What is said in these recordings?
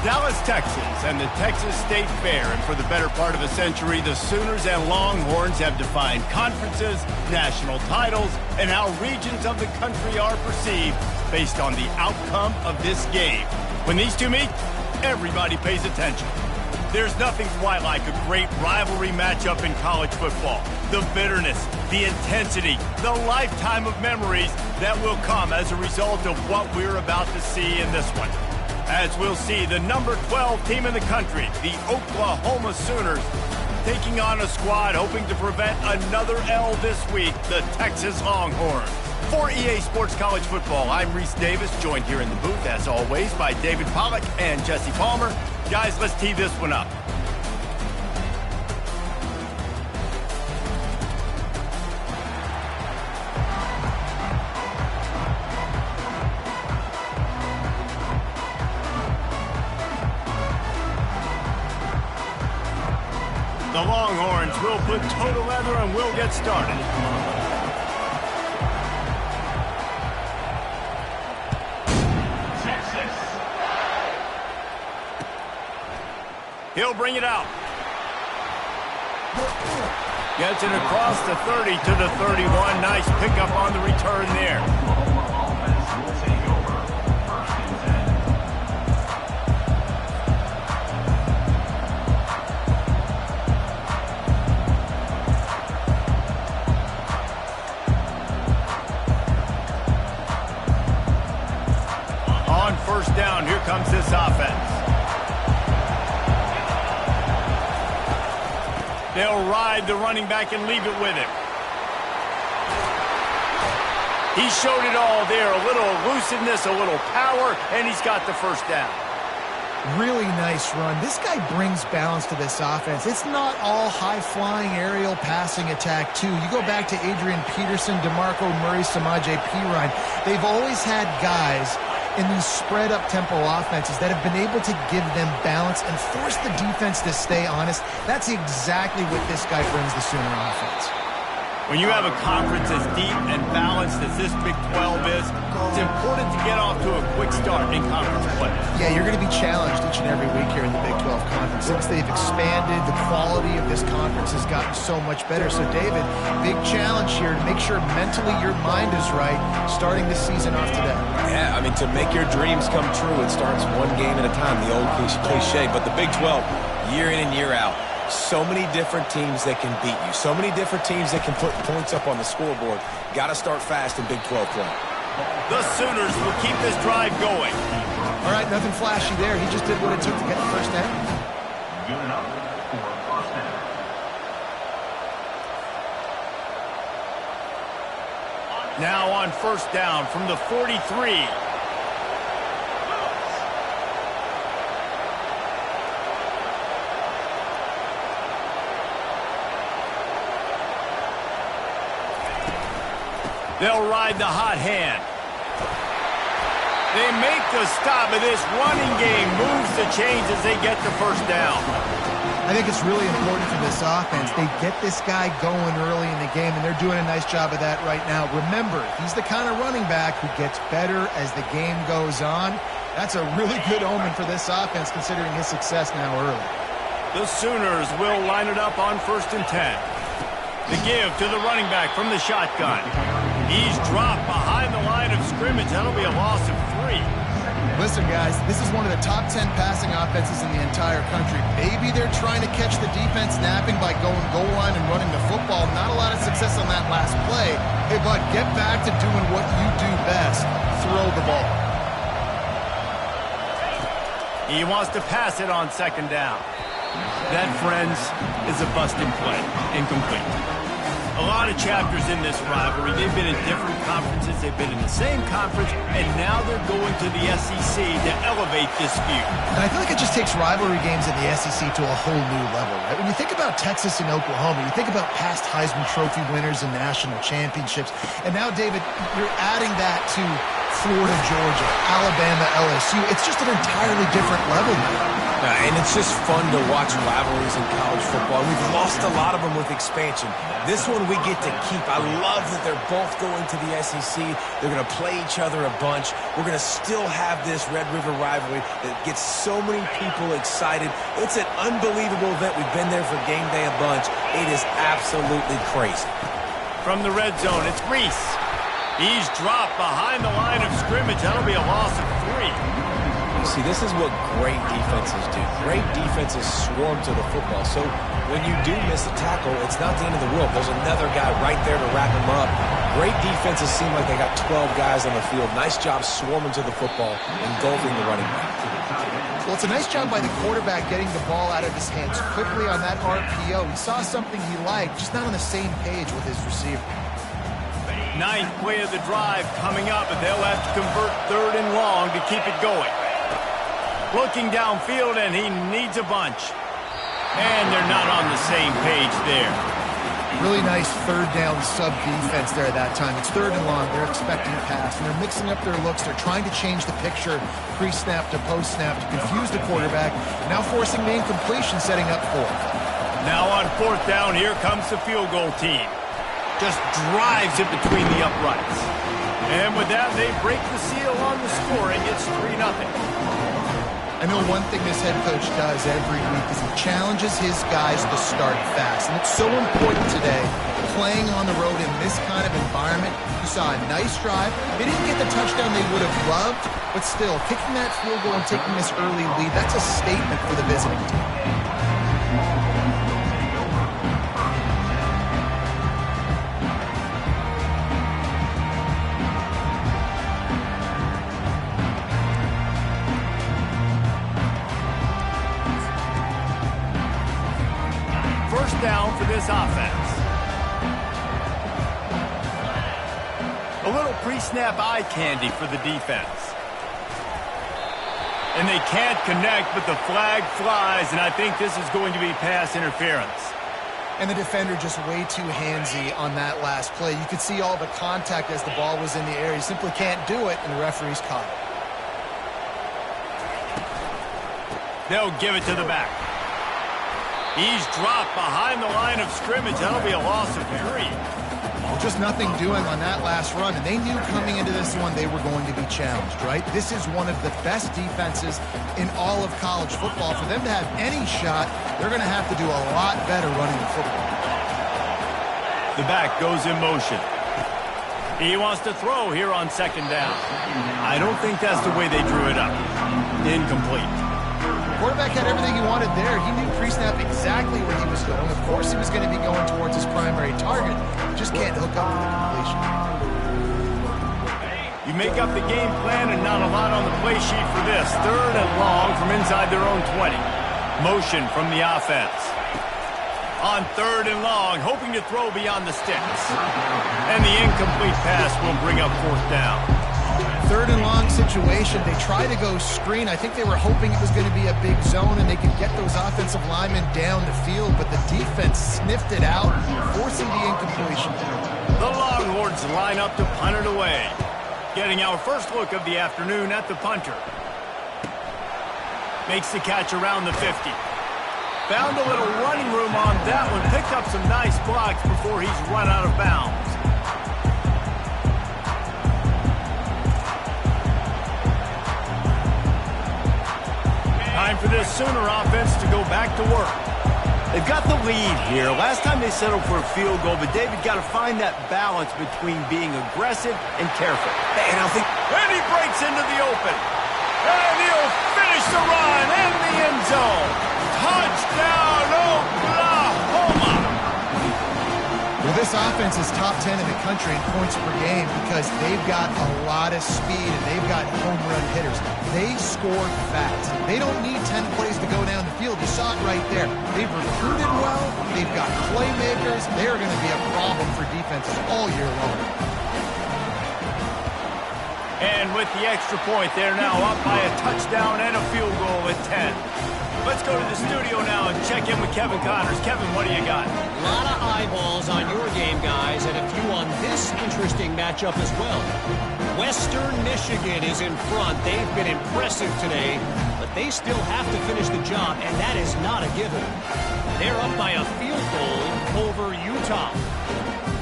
Dallas, Texas, and the Texas State Fair. And for the better part of a century, the Sooners and Longhorns have defined conferences, national titles, and how regions of the country are perceived based on the outcome of this game. When these two meet, everybody pays attention. There's nothing quite like a great rivalry matchup in college football. The bitterness, the intensity, the lifetime of memories that will come as a result of what we're about to see in this one. As we'll see, the number 12 team in the country, the Oklahoma Sooners, taking on a squad hoping to prevent another L this week, the Texas Longhorns. For EA Sports College Football, I'm Reese Davis, joined here in the booth, as always, by David Pollack and Jesse Palmer. Guys, let's tee this one up. The Longhorns will put toe to leather and we'll get started. He'll bring it out. Gets it across the 30 to the 31. Nice pickup on the return there. On first down, here comes this offense. They'll ride the running back and leave it with him. He showed it all there. A little elusiveness, a little power, and he's got the first down. Really nice run. This guy brings balance to this offense. It's not all high-flying aerial passing attack, too. You go back to Adrian Peterson, DeMarco Murray, Samaje Perine. They've always had guys in these spread-up tempo offenses that have been able to give them balance and force the defense to stay honest. That's exactly what this guy brings the Sooner offense. When you have a conference as deep and balanced as this Big 12 is, it's important to get off to a quick start in conference play. Yeah, you're going to be challenged each and every week here in the Big 12 Conference. Since they've expanded, the quality of this conference has gotten so much better. So, David, big challenge here to make sure mentally your mind is right starting the season off today. Yeah, I mean, to make your dreams come true, it starts one game at a time, the old cliche. But the Big 12, year in and year out, so many different teams that can beat you. So many different teams that can put points up on the scoreboard. Got to start fast in Big 12 play. The Sooners will keep this drive going. All right, nothing flashy there. He just did what it took to get the first down. Good enough for first down. Now on first down from the 43. They'll ride the hot hand. They make the stop of this running game. Moves the chains as they get the first down. I think it's really important for this offense. They get this guy going early in the game, and they're doing a nice job of that right now. Remember, he's the kind of running back who gets better as the game goes on. That's a really good omen for this offense, considering his success now early. The Sooners will line it up on 1st and 10. The give to the running back from the shotgun. He's dropped behind the line of scrimmage. That'll be a loss of 3. Listen, guys, this is one of the top 10 passing offenses in the entire country. Maybe they're trying to catch the defense napping by going goal line and running the football. Not a lot of success on that last play. Hey, bud, get back to doing what you do best. Throw the ball. He wants to pass it on 2nd down. That, friends, is a busted play. Incomplete. A lot of chapters in this rivalry. They've been in different conferences. They've been in the same conference, and now they're going to the SEC to elevate this feud. And I feel like it just takes rivalry games in the SEC to a whole new level, right? When you think about Texas and Oklahoma, you think about past Heisman Trophy winners and national championships. And now, David, you're adding that to Florida, Georgia, Alabama, LSU. It's just an entirely different level now. And it's just fun to watch rivalries in college football. We've lost a lot of them with expansion. This one we get to keep. I love that they're both going to the SEC. They're going to play each other a bunch. We're going to still have this Red River rivalry that gets so many people excited. It's an unbelievable event. We've been there for game day a bunch. It is absolutely crazy. From the red zone, it's Reese. He's dropped behind the line of scrimmage. That'll be a loss of 3. See, this is what great defenses do. Great defenses swarm to the football. So when you do miss a tackle, it's not the end of the world. There's another guy right there to wrap him up. Great defenses seem like they got 12 guys on the field. Nice job swarming to the football, engulfing the running back. Well, it's a nice job by the quarterback getting the ball out of his hands quickly on that RPO. He saw something he liked, just not on the same page with his receiver. 9th play of the drive coming up, and they'll have to convert 3rd and long to keep it going. Looking downfield, and he needs a bunch. And they're not on the same page there. Really nice 3rd down sub defense there at that time. It's 3rd and long. They're expecting a pass, and they're mixing up their looks. They're trying to change the picture pre-snap to post-snap to confuse the quarterback. Now forcing the incompletion, setting up 4th. Now on 4th down, here comes the field goal team. Just drives it between the uprights. And with that, they break the seal on the scoring. It's 3-0. I know one thing this head coach does every week is he challenges his guys to start fast. And it's so important today, playing on the road in this kind of environment. You saw a nice drive. They didn't get the touchdown they would have loved, but still, kicking that field goal and taking this early lead, that's a statement for the visiting team. Down for this offense. A little pre-snap eye candy for the defense. And they can't connect, but the flag flies, and I think this is going to be pass interference. And the defender just way too handsy on that last play. You could see all the contact as the ball was in the air. He simply can't do it, and the referee's caught it. They'll give it to the back. He's dropped behind the line of scrimmage. That'll be a loss of 3. Well, just nothing doing on that last run, and they knew coming into this one they were going to be challenged, right? This is one of the best defenses in all of college football. For them to have any shot, they're going to have to do a lot better running the football. The back goes in motion. He wants to throw here on 2nd down. I don't think that's the way they drew it up. Incomplete. Quarterback had everything he wanted there. He knew pre-snap exactly where he was going. Of course, he was going to be going towards his primary target. Just can't hook up with the completion. You make up the game plan and not a lot on the play sheet for this. 3rd and long from inside their own 20. Motion from the offense. On 3rd and long, hoping to throw beyond the sticks. And the incomplete pass will bring up 4th down. 3rd and long situation. They try to go screen. I think they were hoping it was going to be a big zone and they could get those offensive linemen down the field, but the defense sniffed it out, forcing the incompletion. The Longhorns line up to punt it away. Getting our first look of the afternoon at the punter. Makes the catch around the 50. Found a little running room on that one. Picked up some nice blocks before he's run out of bounds. Time for this Sooner offense to go back to work. They've got the lead here. Last time they settled for a field goal, but David got to find that balance between being aggressive and careful. And he breaks into the open. And he'll finish the run in the end zone. Touchdown, Oklahoma! Well, this offense is top 10 in the country in points per game because they've got a lot of speed and they've got home run hitters. They score fast. They don't need 10 plays to go down the field. You saw it right there. They've recruited well, They've got playmakers. They're going to be a problem for defenses all year long. And with the extra point, they're now up by a touchdown and a field goal at 10. Let's go to the studio now and check in with Kevin Connors. Kevin, what do you got? A lot of eyeballs on your game, guys, and a few on this interesting matchup as well. Western Michigan is in front. They've been impressive today, but they still have to finish the job, and that is not a given. They're up by a field goal over Utah.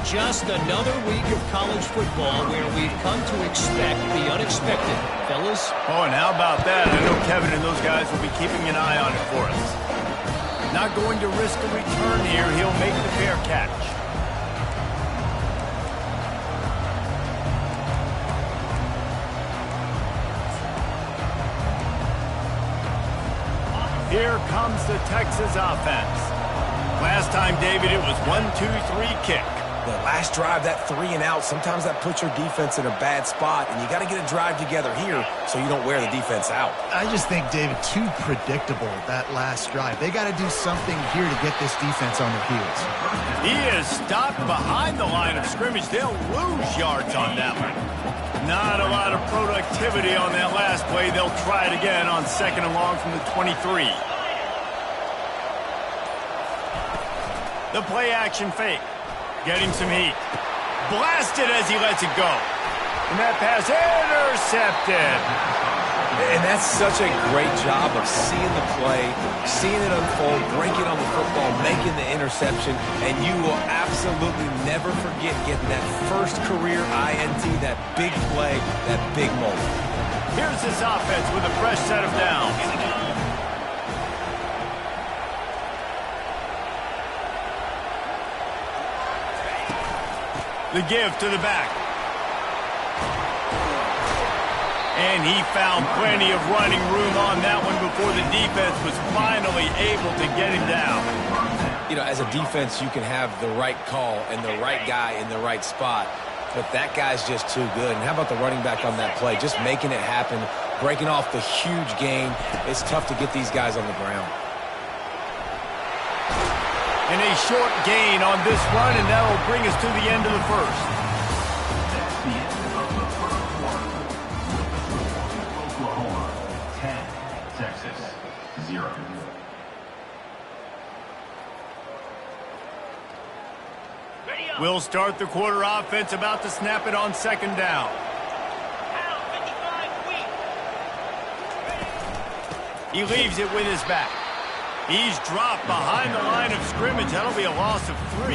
Just another week of college football where we've come to expect the unexpected. Fellas? Oh, and how about that? I know Kevin and those guys will be keeping an eye on it for us. Not going to risk a return here. He'll make the fair catch. Here comes the Texas offense. Last time, David, it was 1-2-3 kick. The last drive, that 3 and out, sometimes that puts your defense in a bad spot, and you got to get a drive together here so you don't wear the defense out. I just think, David, too predictable, that last drive. They got to do something here to get this defense on their heels. He is stopped behind the line of scrimmage. They'll lose yards on that one. Not a lot of productivity on that last play. They'll try it again on 2nd and long from the 23. The play action fake. Getting some heat. Blasted as he lets it go. And that pass intercepted. And that's such a great job of seeing the play, seeing it unfold, breaking on the football, making the interception, and you will absolutely never forget getting that first career INT, that big play, that big moment. Here's this offense with a fresh set of downs. The give to the back. And he found plenty of running room on that one before the defense was finally able to get him down. You know, as a defense, you can have the right call and the right guy in the right spot, but that guy's just too good. And how about the running back on that play? Just making it happen, breaking off the huge gain. It's tough to get these guys on the ground. And a short gain on this run, and that will bring us to the end of the first. That's the end of the first quarter. Oklahoma 10, Texas 0. We'll start the quarter offense, about to snap it on 2nd down. He leaves it with his back. He's dropped behind the line of scrimmage. That'll be a loss of 3.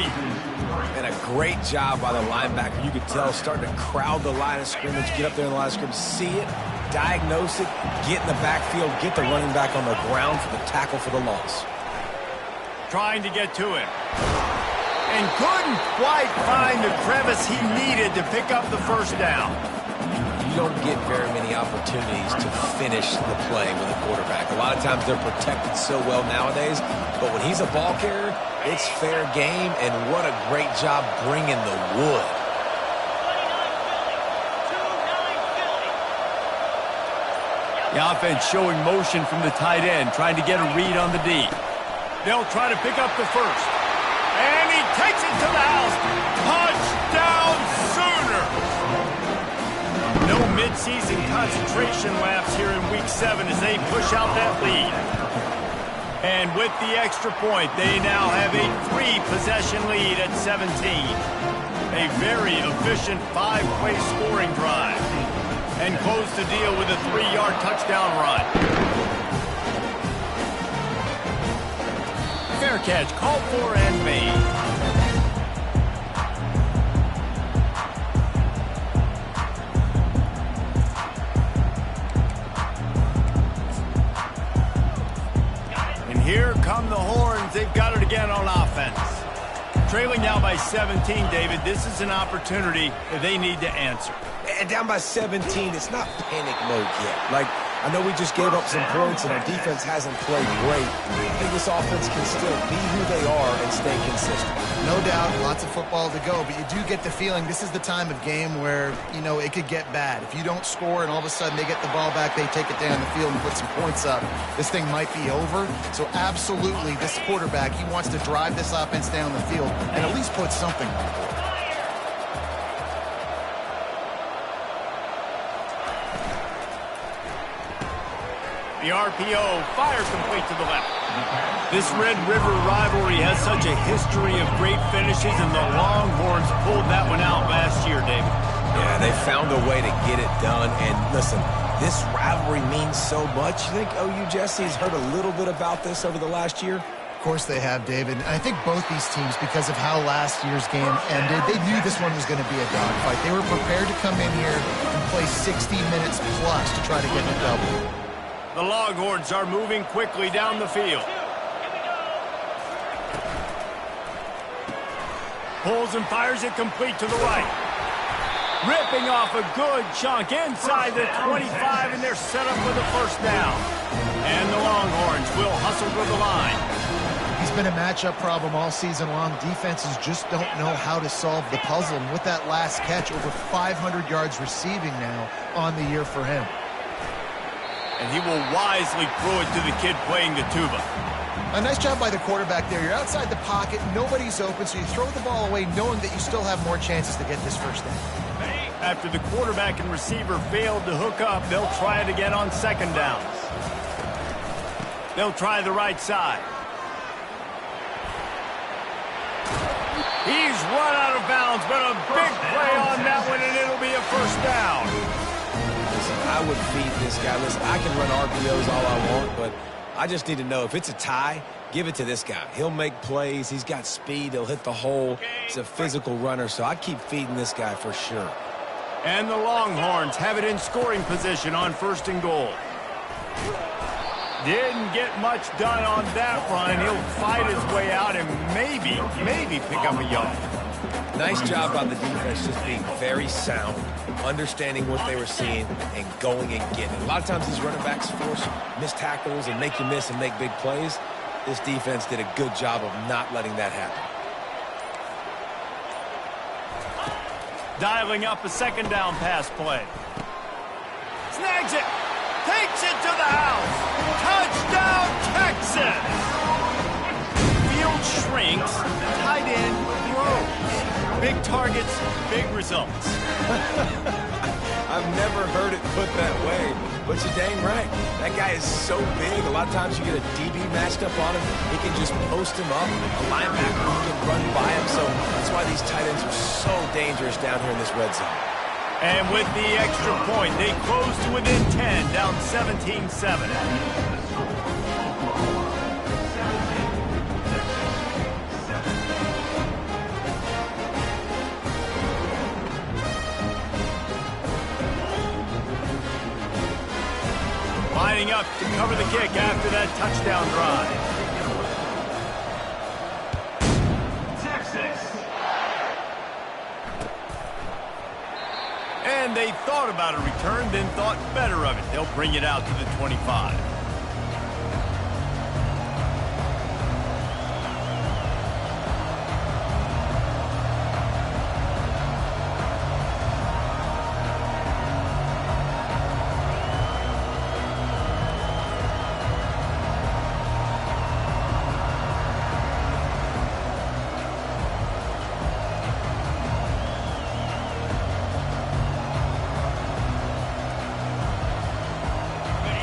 And a great job by the linebacker. You could tell starting to crowd the line of scrimmage, get up there in the line of scrimmage, see it, diagnose it, get in the backfield, get the running back on the ground for the tackle for the loss. Trying to get to him. And couldn't quite find the crevice he needed to pick up the first down. You don't get very many opportunities to finish the play with a quarterback. A lot of times they're protected so well nowadays, but when he's a ball carrier, it's fair game, and what a great job bringing the wood. The offense showing motion from the tight end, trying to get a read on the D. They'll try to pick up the first. And he takes it to the house. Touchdown Sooners! No midseason concentration laps here in Week 7 as they push out that lead. And with the extra point, they now have a 3-possession lead at 17. A very efficient 5-play scoring drive. And close the deal with a 3-yard touchdown run. Fair catch called for and made. Here come the Horns. They've got it again on offense. Trailing now by 17, David. This is an opportunity that they need to answer. And down by 17, it's not panic mode yet. Like, I know we just gave up some points and our defense hasn't played great. I think this offense can still be who they are and stay consistent. No doubt, lots of football to go, but you do get the feeling this is the time of game where, you know, it could get bad. If you don't score and all of a sudden they get the ball back, they take it down the field and put some points up, this thing might be over. So absolutely, this quarterback, he wants to drive this offense down the field and at least put something on the board. The RPO, fire complete to the left. This Red River rivalry has such a history of great finishes, and the Longhorns pulled that one out last year, David. Yeah, they found a way to get it done. And listen, this rivalry means so much. You think OU Jesse has heard a little bit about this over the last year? Of course they have, David. And I think both these teams, because of how last year's game ended, they knew this one was going to be a dogfight. They were prepared to come in here and play 60 minutes plus to try to get the double. The Longhorns are moving quickly down the field. Pulls and fires it complete to the right. Ripping off a good chunk inside the 25, and they're set up for the first down. And the Longhorns will hustle to the line. He's been a matchup problem all season long. Defenses just don't know how to solve the puzzle. And with that last catch, over 500 yards receiving now on the year for him. And he will wisely throw it to the kid playing the tuba. A nice job by the quarterback there. You're outside the pocket, nobody's open, so you throw the ball away knowing that you still have more chances to get this first down. After the quarterback and receiver failed to hook up, they'll try it again on second downs. They'll try the right side. He's run out of bounds, but a big play on that one, and it'll be a first down. I would feed this guy. Listen, I can run RPOs all I want, but I just need to know if it's a tie, give it to this guy. He'll make plays. He's got speed. He'll hit the hole. He's a physical runner, so I keep feeding this guy for sure. And the Longhorns have it in scoring position on first and goal. Didn't get much done on that run. He'll fight his way out and maybe pick up a yard. Nice job by the defense just being very sound, understanding what they were seeing, and going and getting it. A lot of times these running backs force missed tackles and make you miss and make big plays. This defense did a good job of not letting that happen. Dialing up a second down pass play. Snags it. Takes it to the house. Touchdown, Texas. Field shrinks. Tight end grows. Big targets, big results. I've never heard it put that way, but you're dang right. That guy is so big. A lot of times you get a DB matched up on him. He can just post him up. A linebacker who can run by him. So that's why these tight ends are so dangerous down here in this red zone. And with the extra point, they close to within 10, down 17-7. Lining up to cover the kick after that touchdown drive. Texas. And they thought about a return, then thought better of it. They'll bring it out to the 25.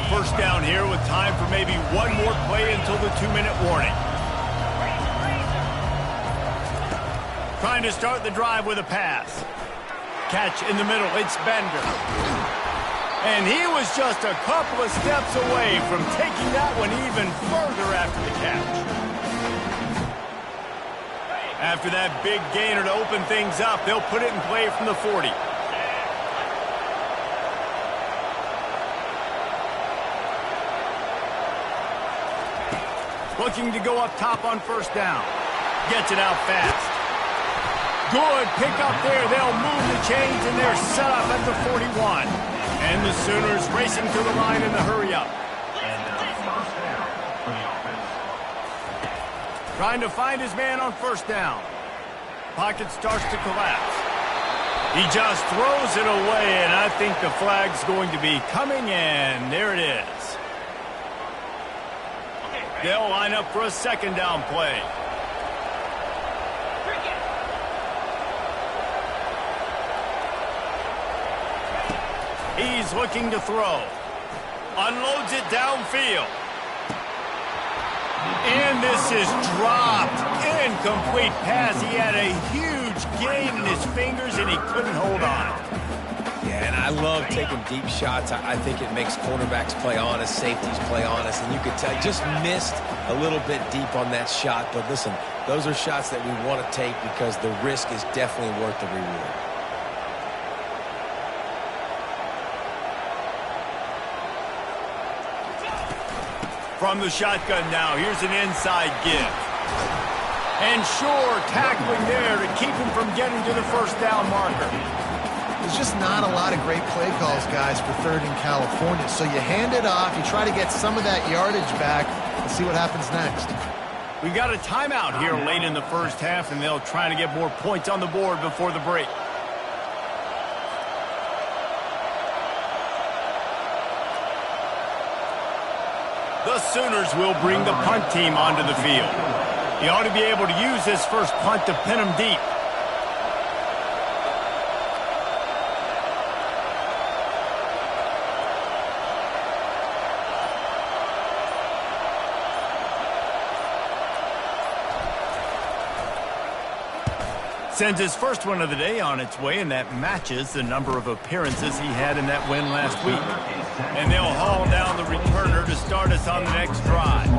First down here with time for maybe one more play until the 2-minute warning. Trying to start the drive with a pass. Catch in the middle, it's Bender. And he was just a couple of steps away from taking that one even further after the catch. After that big gainer to open things up, they'll put it in play from the 40. Looking to go up top on first down. Gets it out fast. Good pickup there. They'll move the chains, and they're set up at the 41. And the Sooners racing to the line in the hurry-up. Trying to find his man on first down. pocket starts to collapse. He just throws it away, and I think the flag's going to be coming in. There it is. They'll line up for a second down play. He's looking to throw. Unloads it downfield. And this is dropped. Incomplete pass. He had a huge gain in his fingers, and he couldn't hold on. Yeah, and I love taking deep shots. I think it makes cornerbacks play honest, safeties play honest, and you could tell he just missed a little bit deep on that shot. But listen, those are shots that we want to take because the risk is definitely worth the reward. From the shotgun now, here's an inside give. And sure, tackling there to keep him from getting to the first down marker. There's just not a lot of great play calls, guys, for third in California. So you hand it off, you try to get some of that yardage back, and see what happens next. We got a timeout here late in the first half, and they'll try to get more points on the board before the break. The Sooners will bring the punt team onto the field. He ought to be able to use this first punt to pin him deep. Sends his first one of the day on its way, and that matches the number of appearances he had in that win last week. And they'll haul down the returner to start us on the next drive.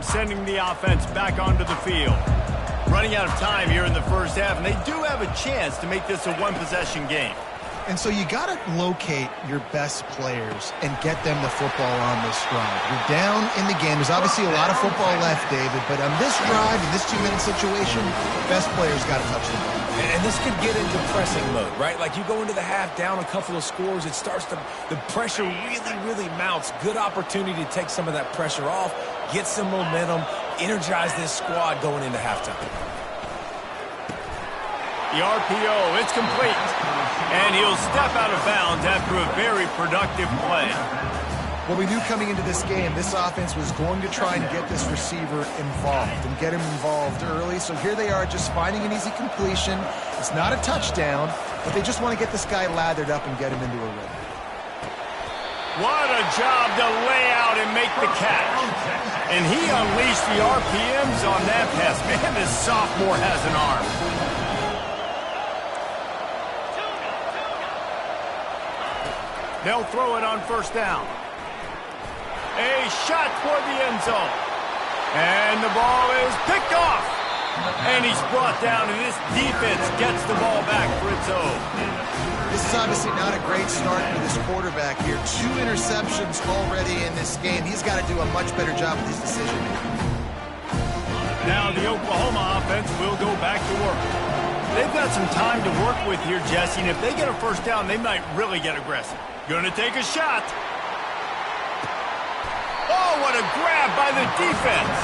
Sending the offense back onto the field. Running out of time here in the first half, and they do have a chance to make this a one-possession game. And so you got to locate your best players and get them the football on this drive. You're down in the game. There's obviously a lot of football left, David, but on this drive, in this two-minute situation, best players got to touch the ball. And this could get into pressing mode, right? Like you go into the half down a couple of scores, it starts to, the pressure really mounts. Good opportunity to take some of that pressure off, get some momentum, energize this squad going into halftime. The RPO, it's complete. And he'll step out of bounds after a very productive play. Well, we knew coming into this game, this offense was going to try and get this receiver involved and get him involved early. So here they are just finding an easy completion. It's not a touchdown, but they just want to get this guy lathered up and get him into a rhythm. What a job to lay out and make the catch. And he unleashed the RPMs on that pass. Man, this sophomore has an arm. They'll throw it on first down. A shot toward the end zone. And the ball is picked off. And he's brought down, and this defense gets the ball back for its own. This is obviously not a great start for this quarterback here. 2 interceptions already in this game. He's got to do a much better job with his decision-making. Now the Oklahoma offense will go back to work. They've got some time to work with here, Jesse, and if they get a first down, they might really get aggressive. Gonna take a shot. Oh, what a grab by the defense.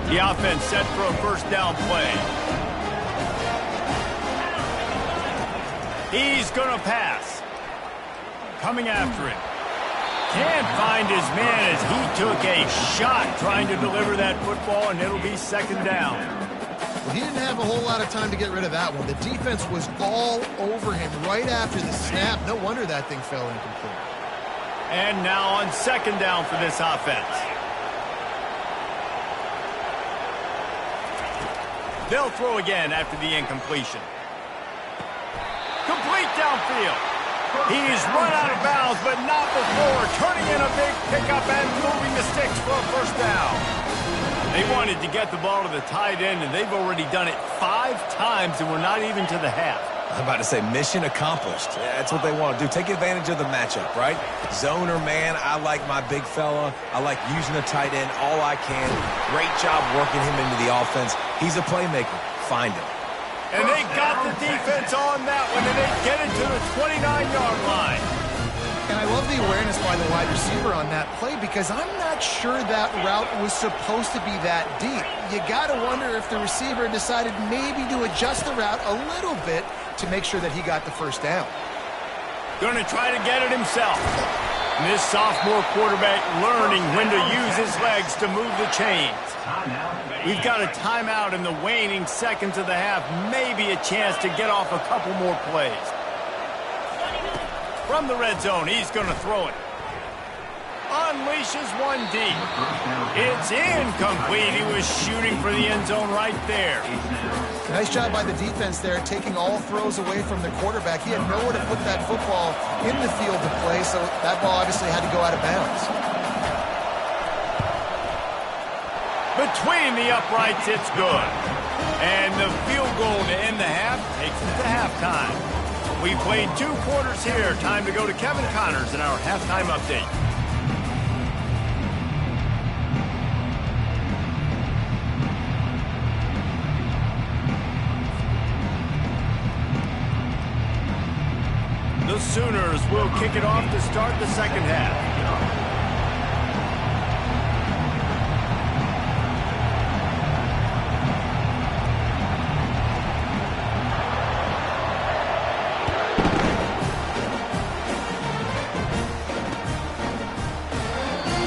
The offense set for a first down play. He's gonna pass. Coming after it. Can't find his man as he took a shot trying to deliver that football, and it'll be second down. Well, he didn't have a whole lot of time to get rid of that one. The defense was all over him right after the snap. No wonder that thing fell incomplete. And now on second down for this offense. They'll throw again after the incompletion. Complete downfield. He's run out of bounds, but not before turning in a big pickup and moving the sticks for a first down. They wanted to get the ball to the tight end, and they've already done it 5 times, and we're not even to the half. I'm about to say mission accomplished. Yeah, that's what they want to do. Take advantage of the matchup, right? Zone or man, I like my big fella. I like using the tight end all I can. Great job working him into the offense. He's a playmaker. Find him. And they got the defense on that one, and they get it to the 29-yard line. And I love the awareness by the wide receiver on that play because I'm not sure that route was supposed to be that deep. You got to wonder if the receiver decided maybe to adjust the route a little bit to make sure that he got the first down. Going to try to get it himself. And this sophomore quarterback learning when to use his legs to move the chains. We've got a timeout in the waning seconds of the half. Maybe a chance to get off a couple more plays. From the red zone, he's going to throw it. Unleashes one deep. It's incomplete. He was shooting for the end zone right there. Nice job by the defense there, taking all throws away from the quarterback. He had nowhere to put that football in the field to play, so that ball obviously had to go out of bounds. Between the uprights, it's good. And the field goal to end the half takes it to halftime. We played 2 quarters here. Time to go to Kevin Connors in our halftime update. The Sooners will kick it off to start the second half.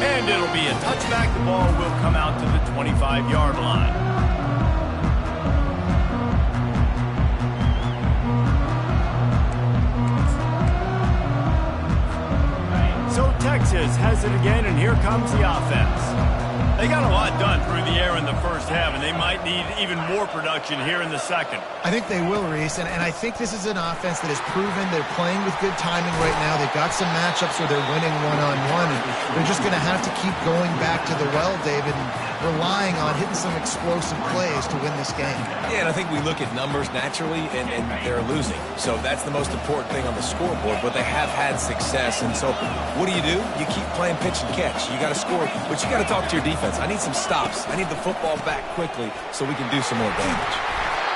And it'll be a touchback. The ball will come out to the 25-yard line. So Texas has it again, and here comes the offense. They got a lot done through the air in the first half, and they might need even more production here in the second. I think they will, Reese, and I think this is an offense that has proven they're playing with good timing right now. They've got some matchups where they're winning one-on-one, and they're just going to have to keep going back to the well, David, and relying on hitting some explosive plays to win this game. Yeah, and I think we look at numbers naturally, and they're losing. So that's the most important thing on the scoreboard, but they have had success. And so what do? You keep playing pitch and catch. You got to score, but you got to talk to your defense. I need some stops. I need the football back quickly so we can do some more damage.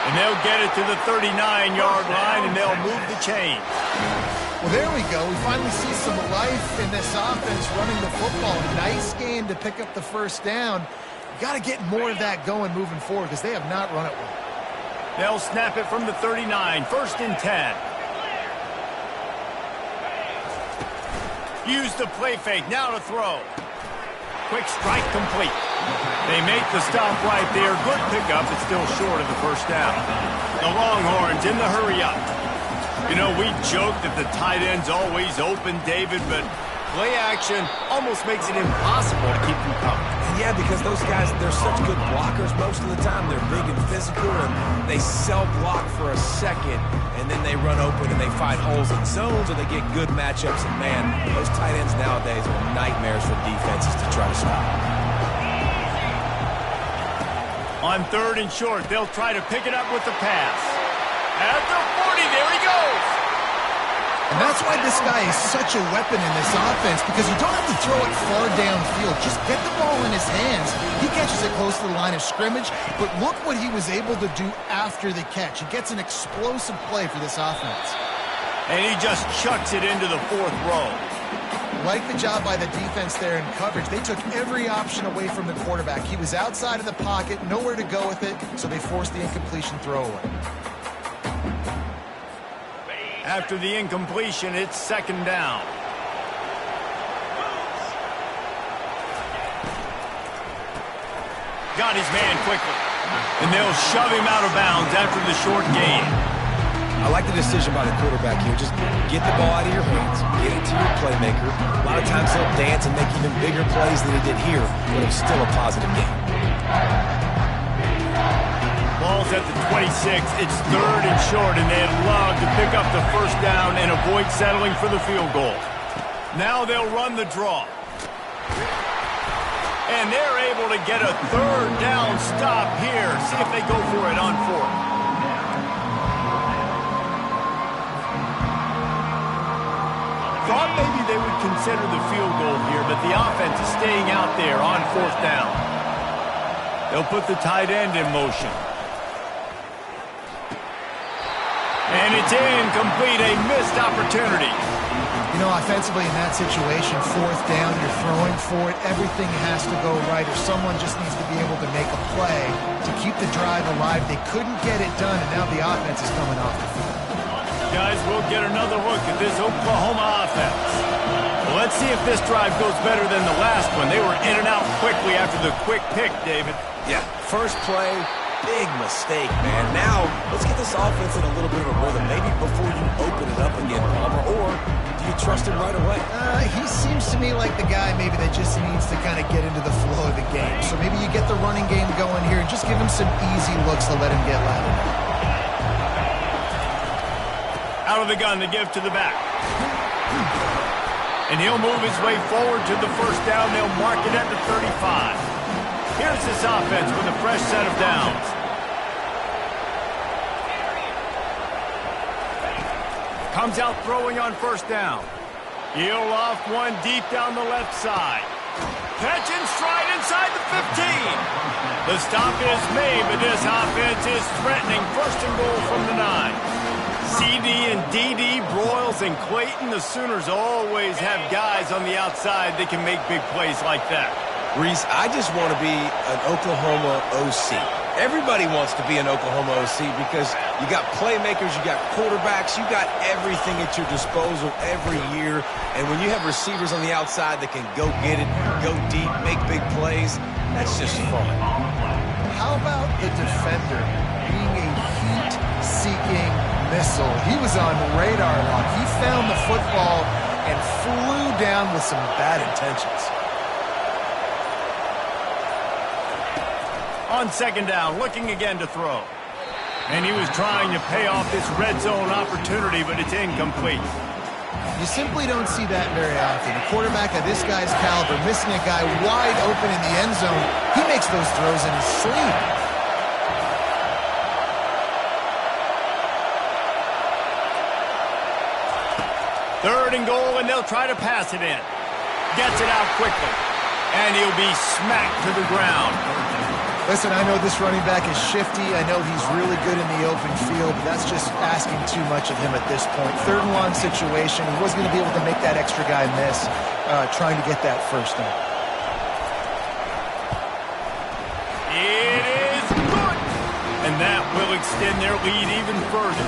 And they'll get it to the 39-yard line, and they'll move the chain. Well, there we go. We finally see some life in this offense running the football. Nice game to pick up the first down. You got to get more of that going moving forward because they have not run it well. They'll snap it from the 39, 1st and 10. Use the play fake, now to throw. Quick strike complete. They make the stop right there. Good pickup, but still short of the first down. The Longhorns in the hurry up. You know, we joke that the tight end's always open, David, but play action almost makes it impossible to keep them coming. Yeah, because those guys, they're such good blockers most of the time. They're big and physical, and they block for a second, and then they run open and they find holes in zones, or they get good matchups. And, man, those tight ends nowadays are nightmares for defenses to try to stop. On 3rd and short, they'll try to pick it up with the pass. At the 40, there he goes. And that's why this guy is such a weapon in this offense, because you don't have to throw it far downfield. Just get the ball in his hands. He catches it close to the line of scrimmage, but look what he was able to do after the catch. He gets an explosive play for this offense. And he just chucks it into the 4th row. Like the job by the defense there in coverage. They took every option away from the quarterback. He was outside of the pocket, nowhere to go with it, so they forced the incompletion throwaway. After the incompletion, it's 2nd down. Got his man quickly. And they'll shove him out of bounds after the short gain. I like the decision by the quarterback here. Just get the ball out of your hands. Get it to your playmaker. A lot of times he'll dance and make even bigger plays than he did here, but it's still a positive game. Ball's at the 26. It's 3rd and short, and they'd love to pick up the first down and avoid settling for the field goal. Now they'll run the draw. And they're able to get a third down stop here. See if they go for it on fourth. Thought maybe they would consider the field goal here, but the offense is staying out there on fourth down. They'll put the tight end in motion. And it's incomplete, a missed opportunity. You know, offensively in that situation, fourth down, you're throwing for it, everything has to go right, or someone just needs to be able to make a play to keep the drive alive. They couldn't get it done, and now the offense is coming off the field. Guys, we'll get another look at this Oklahoma offense. Well, let's see if this drive goes better than the last one. They were in and out quickly after the quick pick, David. Yeah, first play, big mistake, man. Now, let's get this offense in a little bit of a rhythm. Maybe before you open it up again, Palmer, or do you trust him right away? He seems to me like the guy maybe that just needs to kind of get into the flow of the game. So maybe you get the running game going here and just give him some easy looks to let him get lateral. Out of the gun to give to the back. And he'll move his way forward to the first down. They'll mark it at the 35. Here's this offense with a fresh set of downs. Comes out throwing on first down. He'll off one deep down the left side. Catch and stride inside the 15. The stop is made, but this offense is threatening. First and goal from the 9. CD and DD, Broyles and Clayton, the Sooners always have guys on the outside that can make big plays like that. Reese, I just want to be an Oklahoma OC. Everybody wants to be an Oklahoma OC because you got playmakers, you got quarterbacks, you got everything at your disposal every year. And when you have receivers on the outside that can go get it, go deep, make big plays, that's just fun. How about the defender being a heat-seeking missile? He was on radar lock. He found the football and flew down with some bad intentions. On second down, looking again to throw. And he was trying to pay off this red zone opportunity, but it's incomplete. You simply don't see that very often. A quarterback of this guy's caliber missing a guy wide open in the end zone. He makes those throws in his sleep. Third and goal, and they'll try to pass it in. Gets it out quickly. And he'll be smacked to the ground. Listen, I know this running back is shifty. I know he's really good in the open field, but that's just asking too much of him at this point. Third and long situation. He wasn't going to be able to make that extra guy miss trying to get that first down. It is good. And that will extend their lead even further.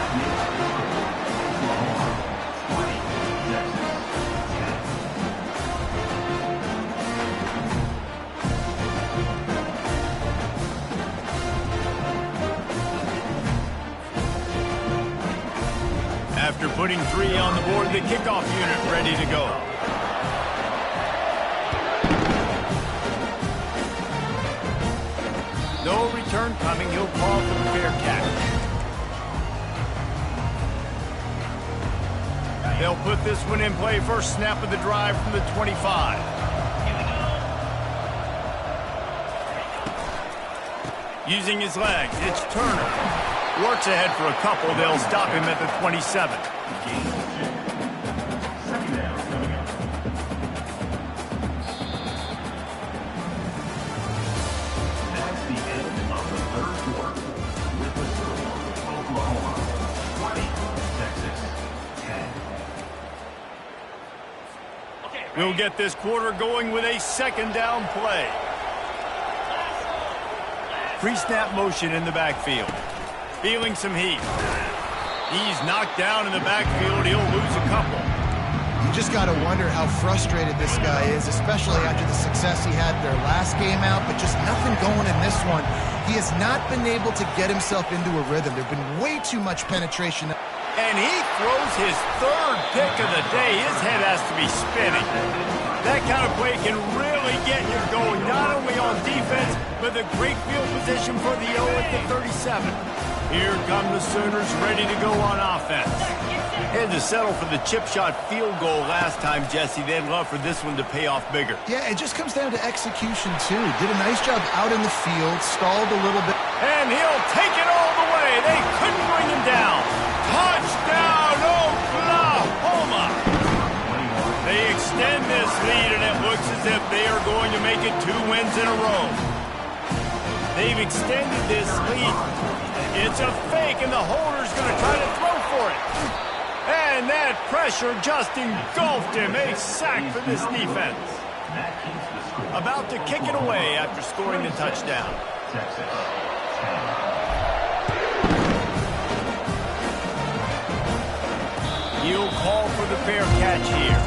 After putting 3 on the board, the kickoff unit ready to go. No return coming. He'll call for the fair catch. They'll put this one in play. First snap of the drive from the 25. Using his legs, it's Turner. Works ahead for a couple. They'll stop him at the 27. Second down coming up. That's the end of the third quarter. With the score, Oklahoma 20, Texas 10. We'll get this quarter going with a second down play. Pre-snap motion in the backfield. Feeling some heat. He's knocked down in the backfield. He'll lose a couple. You just got to wonder how frustrated this guy is, especially after the success he had their last game out, but just nothing going in this one. He has not been able to get himself into a rhythm. There's been way too much penetration. And he throws his third pick of the day. His head has to be spinning. That kind of play can really get you going, not only on defense, but the great field position for the O at the 37. Here come the Sooners ready to go on offense. Had to settle for the chip shot field goal last time, Jesse. They'd love for this one to pay off bigger. Yeah, it just comes down to execution, too. Did a nice job out in the field, stalled a little bit. And he'll take it all the way. They couldn't bring him down. Touchdown, Oklahoma! They extend this lead, and it looks as if they are going to make it 2 wins in a row. They've extended this lead. It's a fake, and the holder's going to try to throw for it. And that pressure just engulfed him. A sack for this defense. About to kick it away after scoring the touchdown. He'll call for the fair catch here.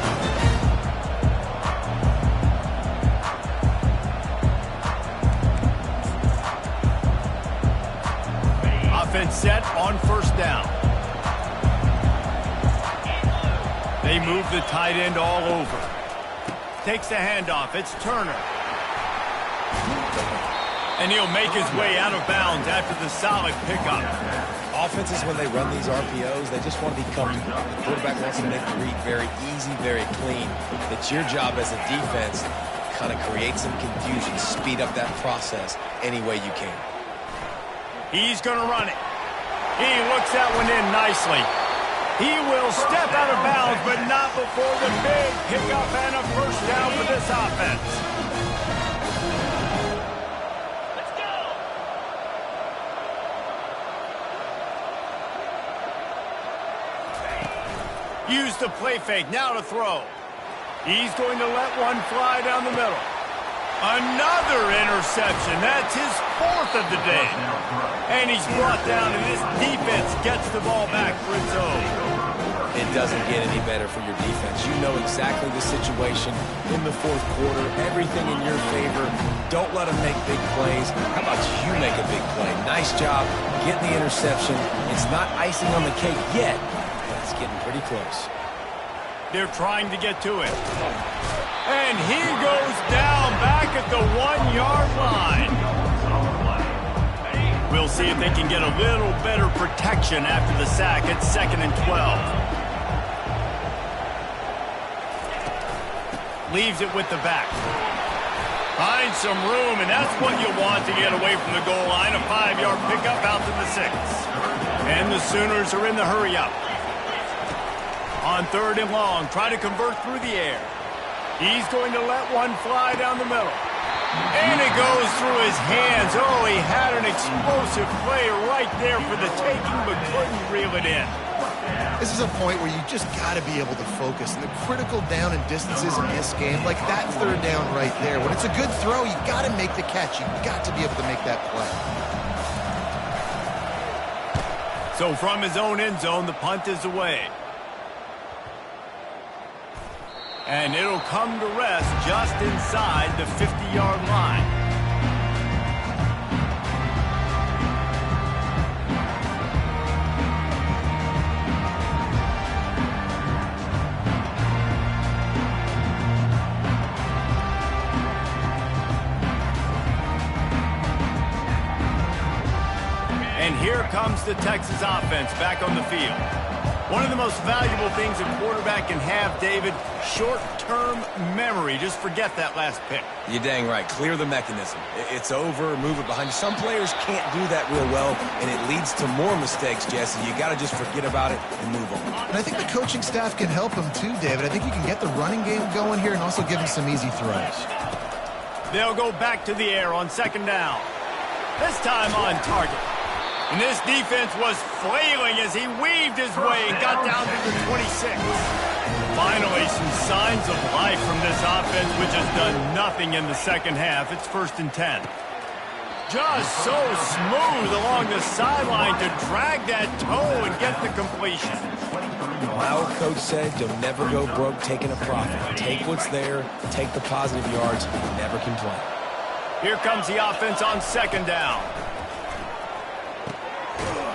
Offense set on first down. They move the tight end all over. Takes the handoff. It's Turner. And he'll make his way out of bounds after the solid pickup. Offenses, when they run these RPOs, they just want to be comfortable. The quarterback wants to make the read very easy, very clean. It's your job as a defense to kind of create some confusion, speed up that process any way you can. He's going to run it. He looks that one in nicely. He will step out of bounds, but not before the big pickup and a first down for this offense. Let's go! Use the play fake, now to throw. He's going to let one fly down the middle. Another interception. That's his 4th of the day. And he's brought down, and this defense gets the ball back for its own. It doesn't get any better for your defense. You know exactly the situation in the 4th quarter. Everything in your favor. Don't let them make big plays. How about you make a big play? Nice job getting the interception. It's not icing on the cake yet, but it's getting pretty close. They're trying to get to it. And he goes down back at the 1-yard line. We'll see if they can get a little better protection after the sack. It's 2nd and 12. Leaves it with the back. Finds some room, and that's what you want to get away from the goal line. A 5-yard pickup out to the 6. And the Sooners are in the hurry-up. On 3rd and long, try to convert through the air. He's going to let one fly down the middle. And it goes through his hands. Oh, he had an explosive play right there for the taking, but couldn't reel it in. This is a point where you just got to be able to focus. And the critical down and distances in this game, like that 3rd down right there. When it's a good throw, you got to make the catch. You got to be able to make that play. So from his own end zone, the punt is away. And it'll come to rest just inside the 50-yard line. And here comes the Texas offense back on the field. One of the most valuable things a quarterback can have, David, short-term memory. Just forget that last pick. You're dang right. Clear the mechanism. It's over, move it behind you. Some players can't do that real well, and it leads to more mistakes, Jesse. You got to just forget about it and move on. And I think the coaching staff can help him too, David. I think you can get the running game going here and also give him some easy throws. They'll go back to the air on 2nd down. This time on target. And this defense was flailing as he weaved his way and got down to the 26. Finally, some signs of life from this offense, which has done nothing in the second half. It's 1st and 10. Just so smooth along the sideline to drag that toe and get the completion. Our coach said you'll never go broke taking a profit. Take what's there, take the positive yards, never complain. Here comes the offense on 2nd down.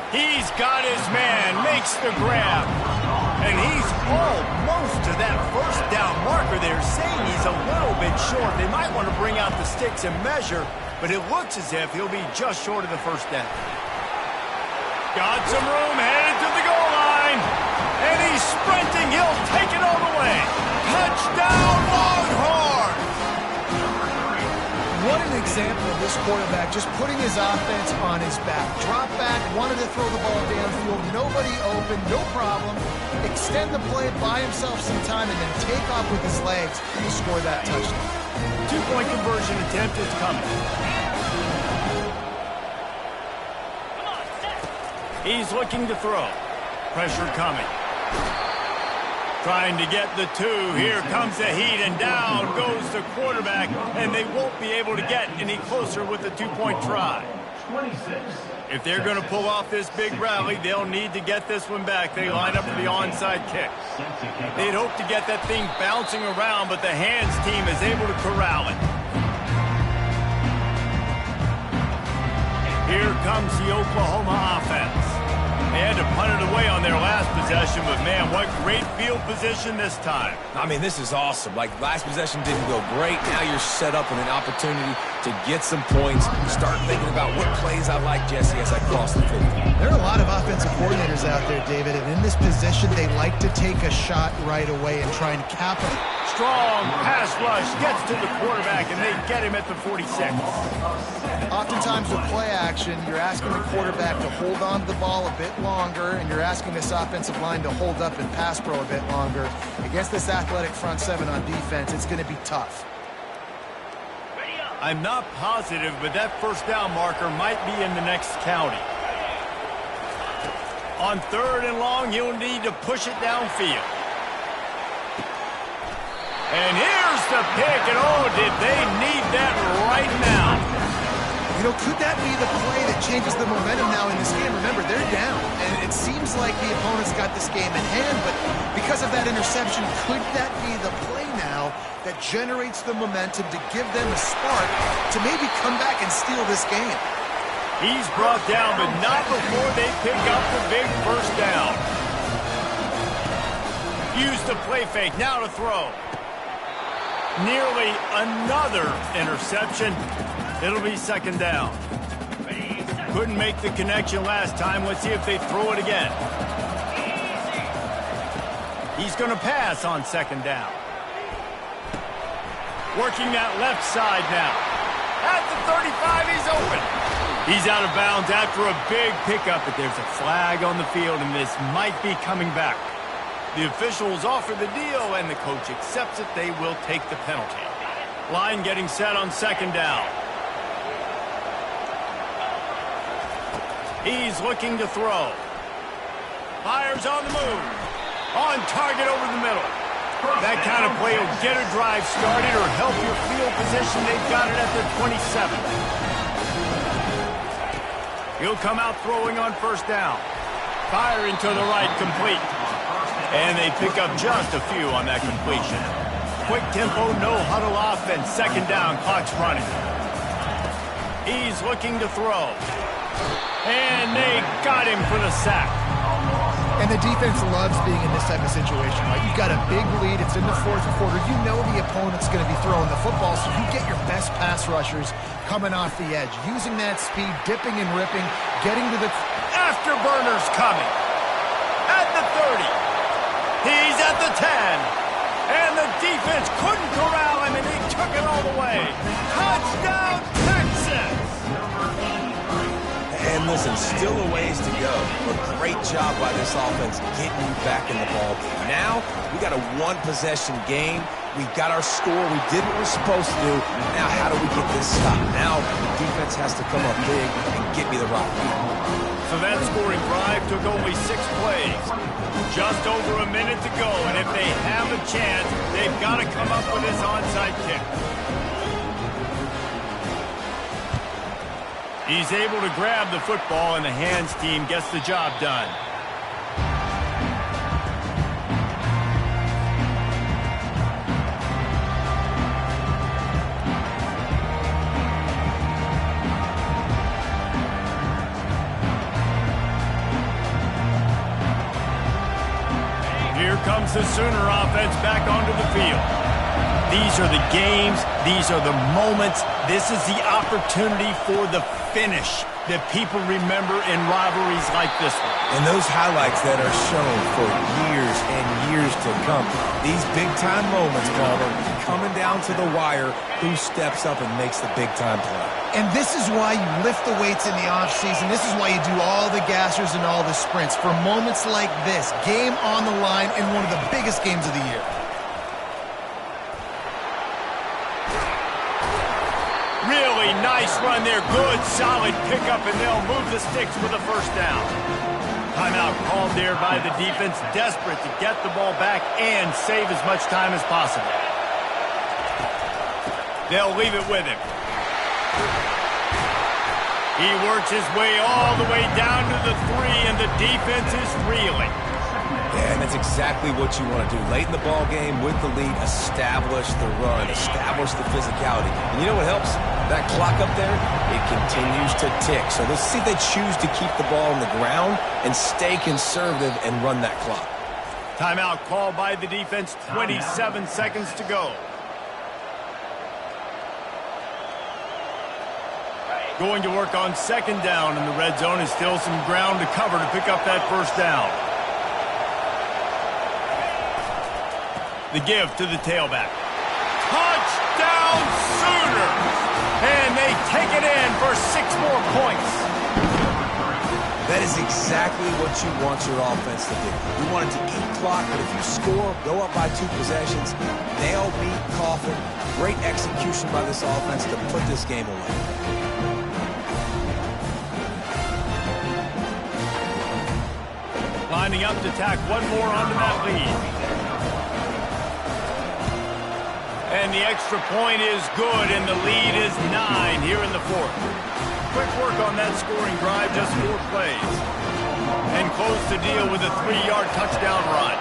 He's got his man, makes the grab. And he's almost to that 1st down marker there, saying he's a little bit short. They might want to bring out the sticks and measure, but it looks as if he'll be just short of the 1st down. Got some room, headed to the goal line. And he's sprinting. He'll take it all the way. Touchdown, Longhorns! What an example of this quarterback just putting his offense on his back. Drop back, wanted to throw the ball downfield, nobody open, no problem. Extend the play, buy himself some time, and then take off with his legs to score that touchdown. Two-point conversion attempt is coming. He's looking to throw. Pressure coming. Trying to get the two. Here comes the heat, and down goes the quarterback, and they won't be able to get any closer with the two-point try. 26. If they're going to pull off this big rally, they'll need to get this one back. They line up for the onside kick. They'd hope to get that thing bouncing around, but the hands team is able to corral it. Here comes the Oklahoma offense. They had to punt it away on their last possession, but man, what great field position this time. I mean, this is awesome. Like, last possession didn't go great. Now you're set up with an opportunity to get some points. Start thinking about what plays I like, Jesse, as I cross the field. There are a lot of offensive coordinators out there, David, and in this position, they like to take a shot right away and try and capitalize. Strong pass rush gets to the quarterback, and they get him at the 46. Oftentimes with play action, you're asking the quarterback to hold on to the ball a bit longer, and you're asking this offensive line to hold up and pass pro a bit longer. Against this athletic front seven on defense, it's going to be tough. I'm not positive, but that first down marker might be in the next county. On 3rd and long, you'll need to push it downfield. And here's the pick, and oh, did they need that right now. You know, could that be the play that changes the momentum now in this game? Remember, they're down, and it seems like the opponent's got this game in hand, but because of that interception, could that be the play now that generates the momentum to give them a spark to maybe come back and steal this game? He's brought down, but not before they pick up the big first down. Use the play fake, now to throw. Nearly another interception. It'll be 2nd down. Couldn't make the connection last time. Let's see if they throw it again. He's going to pass on 2nd down. Working that left side now. At the 35, he's open. He's out of bounds after a big pickup, but there's a flag on the field, and this might be coming back. The officials offer the deal, and the coach accepts it. They will take the penalty. Line getting set on 2nd down. He's looking to throw. Fires on the move. On target over the middle. That kind of play will get a drive started or help your field position. They've got it at the 27. He'll come out throwing on 1st down. Firing to the right, complete. And they pick up just a few on that completion. Quick tempo, no huddle offense. 2nd down, clock's running. He's looking to throw. And they got him for the sack. And the defense loves being in this type of situation, right? You've got a big lead. It's in the 4th quarter. You know the opponent's going to be throwing the football, so you get your best pass rushers coming off the edge, using that speed, dipping and ripping, getting to the... Afterburners coming. At the 30. He's at the 10. And the defense couldn't corral him, and he took it all the way. Touchdown, Texas! And listen, still a ways to go. A great job by this offense getting you back in the ball game. Now, we got a one-possession game. We got our score. We did what we're supposed to do. Now, how do we get this stop? Now, the defense has to come up big and get me the rock. So that scoring drive took only 6 plays. Just over a minute to go, and if they have a chance, they've got to come up with this onside kick. He's able to grab the football, and the hands team gets the job done. Here comes the Sooner offense back onto the field. These are the games. These are the moments. This is the opportunity for the finish. that people remember in rivalries like this one. And those highlights that are shown for years and years to come. These big-time moments, Palmer, coming down to the wire, who steps up and makes the big-time play. And this is why you lift the weights in the offseason. This is why you do all the gassers and all the sprints. For moments like this, game on the line in one of the biggest games of the year. Really nice run there. Good, solid pickup, and they'll move the sticks for the first down. Timeout called there by the defense, desperate to get the ball back and save as much time as possible. They'll leave it with him. He works his way all the way down to the 3, and the defense is reeling. Yeah, and that's exactly what you want to do. Late in the ball game with the lead, establish the run, establish the physicality. And you know what helps? That clock up there, it continues to tick. So let's see if they choose to keep the ball on the ground and stay conservative and run that clock. Timeout called by the defense, 27 seconds to go. Going to work on second down in the red zone, and still some ground to cover to pick up that first down. The give to the tailback. Touchdown Sooners! And they take it in for 6 more points. That is exactly what you want your offense to do. You want it to eat clock, but if you score, go up by 2 possessions, nail, beat, coffin. Great execution by this offense to put this game away. Lining up to tack one more onto that lead. And the extra point is good, and the lead is 9 here in the 4th. Quick work on that scoring drive, just 4 plays. And close the deal with a 3-yard touchdown run.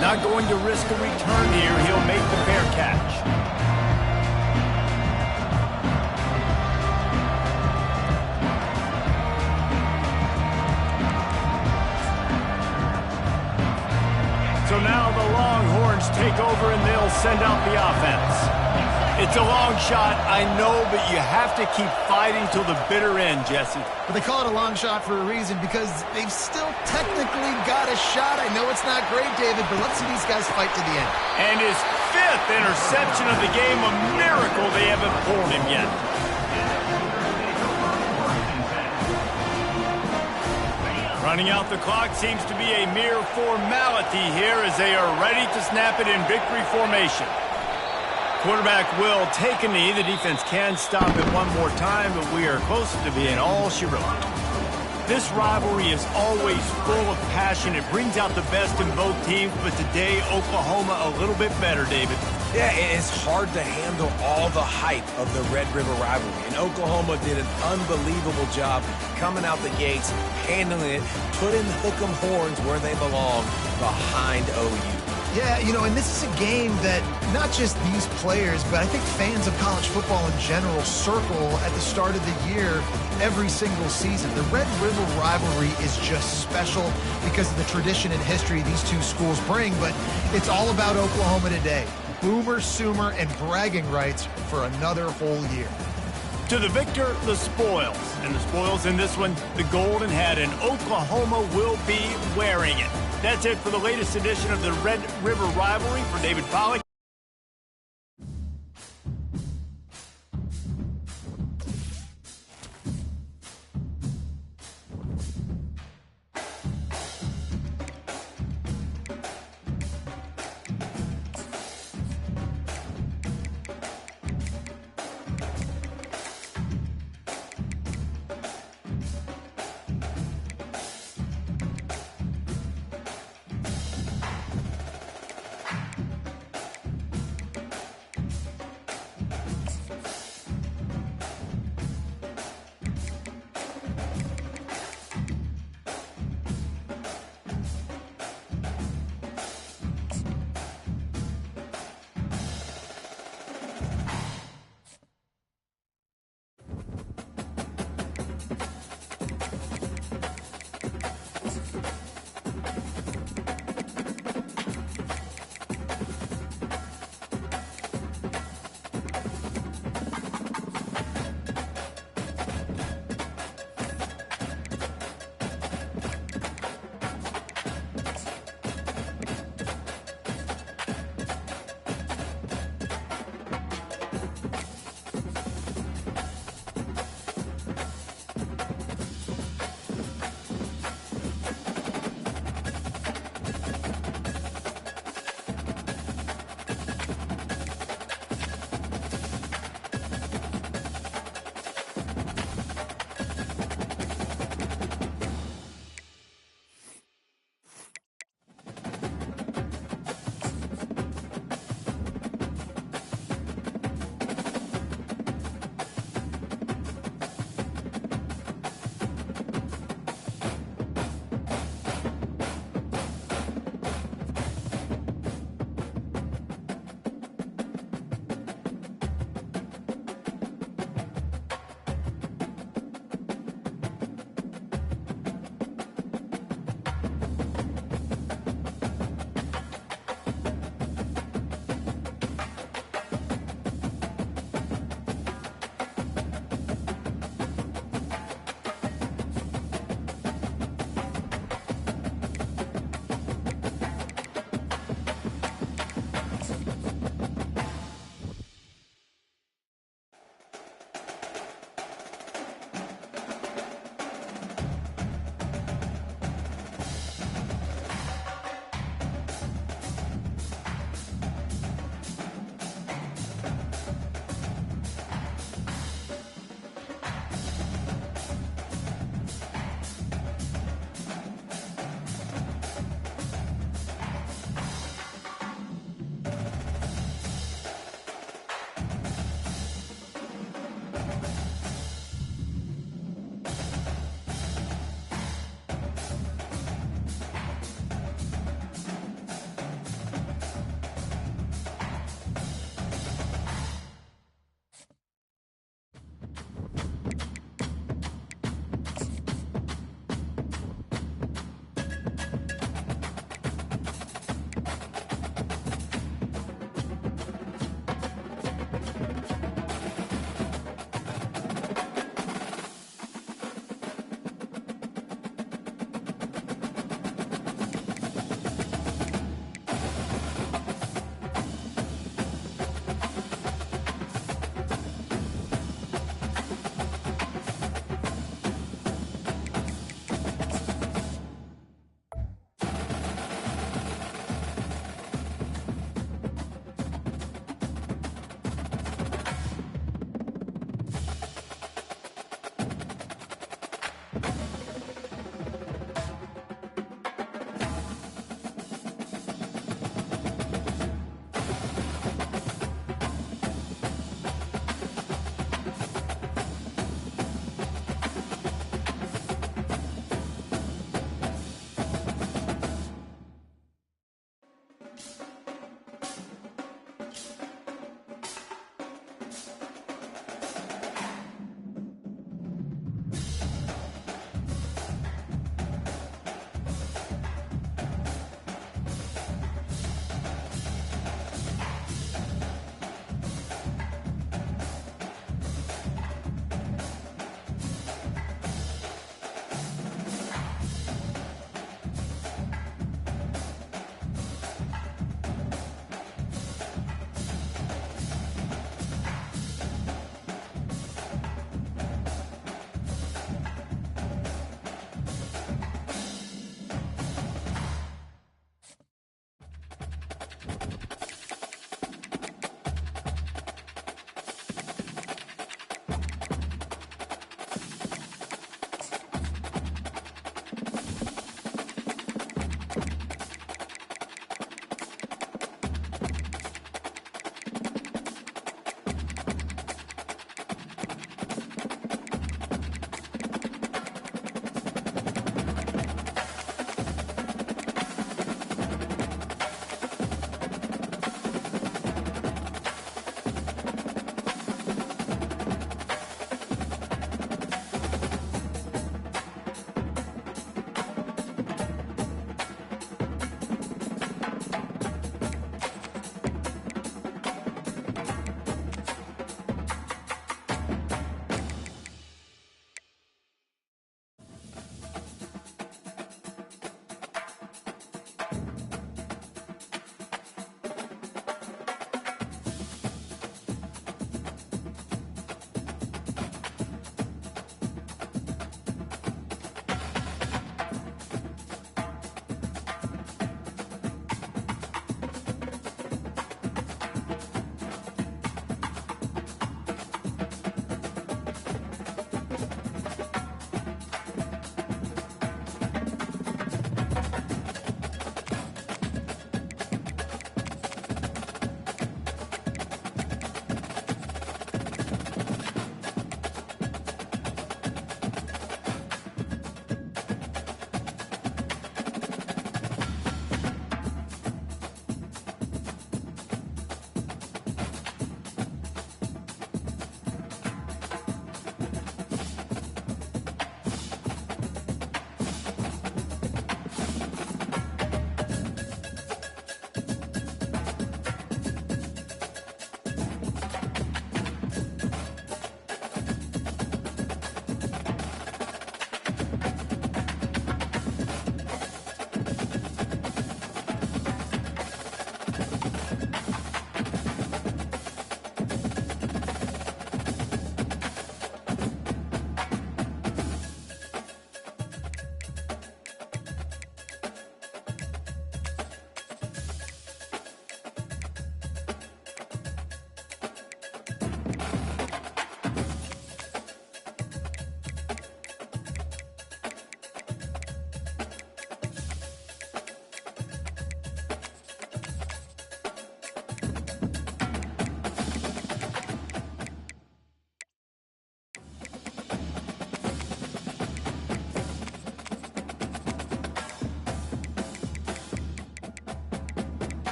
Not going to risk a return here. He'll make the fair catch. So now the Longhorns take over, and they'll send out the offense. It's a long shot, I know, but you have to keep fighting till the bitter end, Jesse. But they call it a long shot for a reason, because they've still technically got a shot. I know it's not great, David, but let's see these guys fight to the end. And his 5th interception of the game, a miracle they haven't pulled him yet. Running out the clock seems to be a mere formality here as they are ready to snap it in victory formation. Quarterback will take a knee. The defense can stop it one more time, but we are close to being all she wrote. This rivalry is always full of passion. It brings out the best in both teams, but today Oklahoma a little bit better, David. Yeah, it's hard to handle all the hype of the Red River rivalry. And Oklahoma did an unbelievable job coming out the gates, handling it, putting the hook'em horns where they belong, behind OU. Yeah, you know, and this is a game that not just these players, but I think fans of college football in general circle at the start of the year every single season. The Red River rivalry is just special because of the tradition and history these two schools bring, but it's all about Oklahoma today. Boomer, Sooner, and bragging rights for another whole year. To the victor, the spoils. And the spoils in this one, the golden hat, and Oklahoma will be wearing it. That's it for the latest edition of the Red River rivalry. For David Pollack.